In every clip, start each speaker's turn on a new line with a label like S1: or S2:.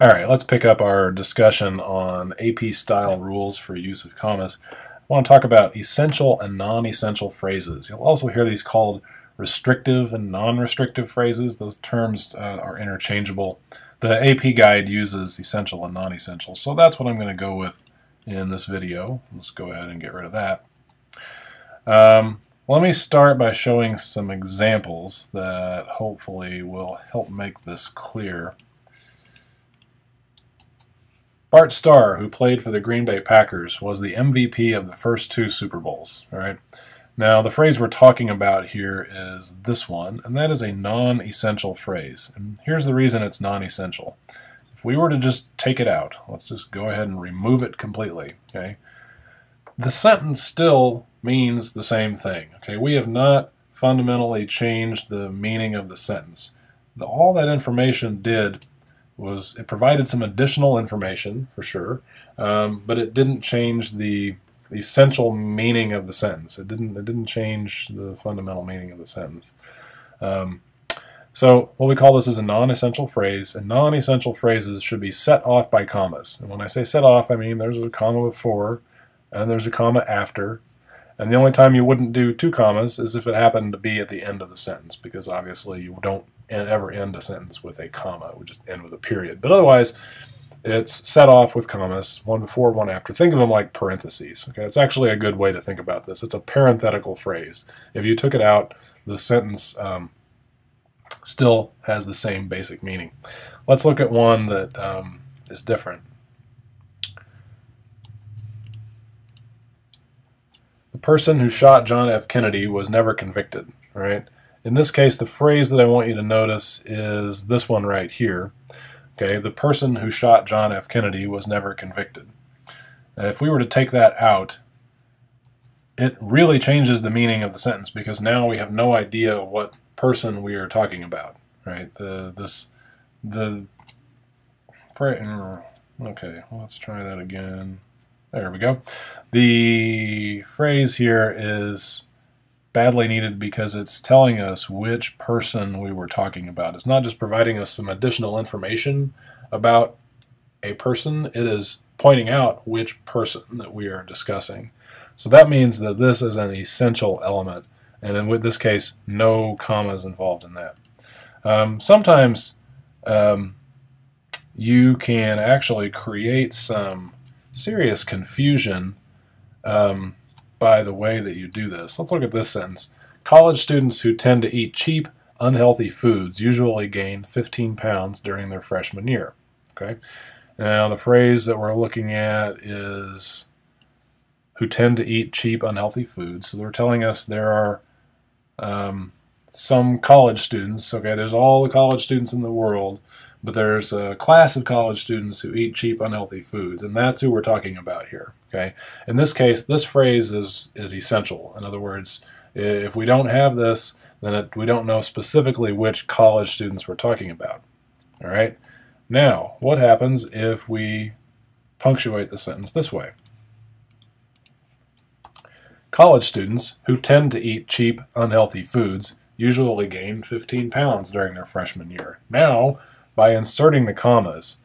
S1: All right, let's pick up our discussion on AP style rules for use of commas. I want to talk about essential and non-essential phrases. You'll also hear these called restrictive and non-restrictive phrases. Those terms are interchangeable. The AP guide uses essential and non-essential, so that's what I'm going to go with in this video. Let's go ahead and get rid of that. Let me start by showing some examples that hopefully will help make this clear. Bart Starr, who played for the Green Bay Packers, was the MVP of the first 2 Super Bowls. All right. Now, the phrase we're talking about here is this one, and that is a non-essential phrase. And here's the reason it's non-essential. If we were to just take it out, let's just go ahead and remove it completely. Okay. The sentence still means the same thing. Okay. We have not fundamentally changed the meaning of the sentence. All that information did was it provided some additional information, for sure, but it didn't change the essential meaning of the sentence. It didn't change the fundamental meaning of the sentence. So what we call this is a non-essential phrase, and non-essential phrases should be set off by commas. And when I say set off, I mean there's a comma before, and there's a comma after, and the only time you wouldn't do 2 commas is if it happened to be at the end of the sentence, because obviously you don't ever end a sentence with a comma. It would just end with a period. But otherwise, it's set off with commas, one before, one after. Think of them like parentheses. Okay, it's actually a good way to think about this. It's a parenthetical phrase. If you took it out, the sentence still has the same basic meaning. Let's look at one that is different. The person who shot John F. Kennedy was never convicted. Right? In this case, the phrase that I want you to notice is this one right here. Okay, the person who shot John F. Kennedy was never convicted. And if we were to take that out, it really changes the meaning of the sentence, because now we have no idea what person we are talking about. Right? Okay, let's try that again. There we go. The phrase here is badly needed because it's telling us which person we were talking about. It's not just providing us some additional information about a person, it is pointing out which person that we are discussing. So that means that this is an essential element, and in this case, no commas involved in that. Sometimes you can actually create some serious confusion by the way that you do this. Let's look at this sentence. College students who tend to eat cheap, unhealthy foods usually gain 15 pounds during their freshman year. Okay. Now the phrase that we're looking at is who tend to eat cheap, unhealthy foods. So they're telling us there are some college students. Okay, there's all the college students in the world, but there's a class of college students who eat cheap, unhealthy foods, and that's who we're talking about here. Okay. In this case, this phrase is essential. In other words, if we don't have this, then we don't know specifically which college students we're talking about. All right. Now, what happens if we punctuate the sentence this way? College students who tend to eat cheap, unhealthy foods usually gain 15 pounds during their freshman year. Now, by inserting the commas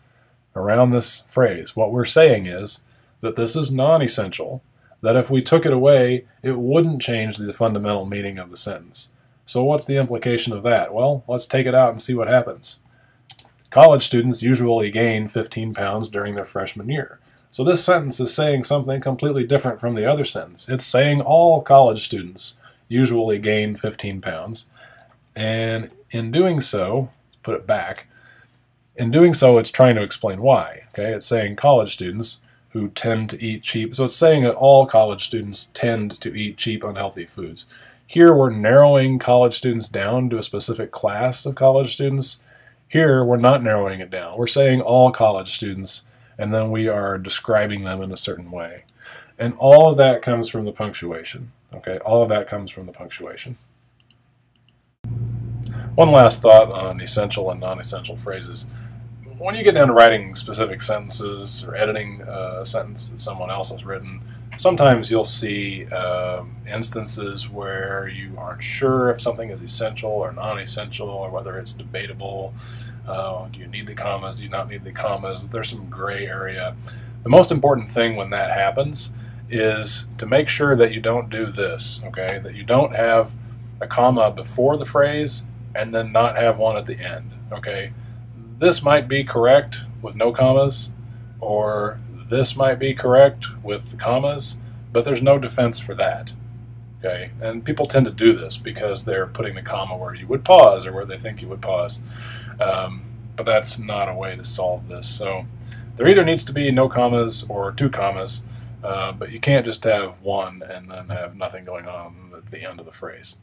S1: around this phrase, what we're saying is that this is non-essential, that if we took it away, it wouldn't change the fundamental meaning of the sentence. So what's the implication of that? Well, let's take it out and see what happens. College students usually gain 15 pounds during their freshman year. So this sentence is saying something completely different from the other sentence. It's saying all college students usually gain 15 pounds. And in doing so, put it back, in doing so, it's trying to explain why. Okay, it's saying college students who tend to eat cheap. So it's saying that all college students tend to eat cheap, unhealthy foods. Here we're narrowing college students down to a specific class of college students. Here we're not narrowing it down. We're saying all college students, and then we are describing them in a certain way. And all of that comes from the punctuation. Okay, all of that comes from the punctuation. One last thought on essential and non-essential phrases. When you get down to writing specific sentences or editing a sentence that someone else has written, sometimes you'll see instances where you aren't sure if something is essential or non-essential, or whether it's debatable. Do you need the commas? Do you not need the commas? There's some gray area. The most important thing when that happens is to make sure that you don't do this, okay? That you don't have a comma before the phrase and then not have one at the end, okay? This might be correct with no commas, or this might be correct with the commas, but there's no defense for that. Okay, and people tend to do this because they're putting the comma where you would pause or where they think you would pause. But that's not a way to solve this. So there either needs to be no commas or two commas, but you can't just have one and then have nothing going on at the end of the phrase.